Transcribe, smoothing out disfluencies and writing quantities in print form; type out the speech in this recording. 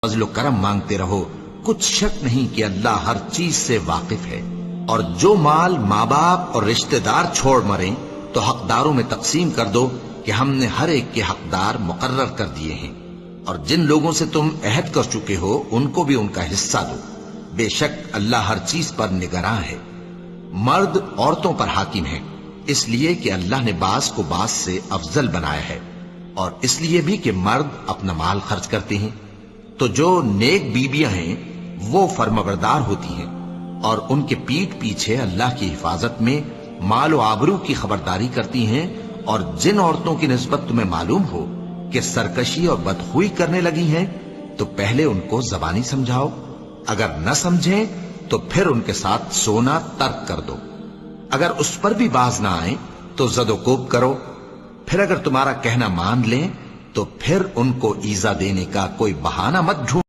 फजल करम मांगते रहो, कुछ शक नहीं कि अल्लाह हर चीज से वाकिफ है। और जो माल माँ बाप और रिश्तेदार छोड़ मरे तो हकदारों में तकसीम कर दो कि हमने हर एक के हकदार मुकर्रर कर दिए हैं। और जिन लोगों से तुम अहद कर चुके हो उनको भी उनका हिस्सा दो। बेशक अल्लाह हर चीज पर निगरां है। मर्द औरतों पर हाकिम है, इसलिए कि अल्लाह ने बास को बास से अफजल बनाया है, और इसलिए भी कि मर्द अपना माल खर्च करते हैं। तो जो नेक बीबियां हैं वो फर्माबरदार होती हैं, और उनके पीठ पीछे अल्लाह की हिफाजत में माल और आबरू की खबरदारी करती हैं। और जिन औरतों की निस्बत तुम्हें मालूम हो कि सरकशी और बदखुई करने लगी हैं, तो पहले उनको जबानी समझाओ। अगर न समझें तो फिर उनके साथ सोना तर्क कर दो। अगर उस पर भी बाज ना आए तो जदोकोब करो। फिर अगर तुम्हारा कहना मान लें तो फिर उनको ईजा देने का कोई बहाना मत ढूंढो।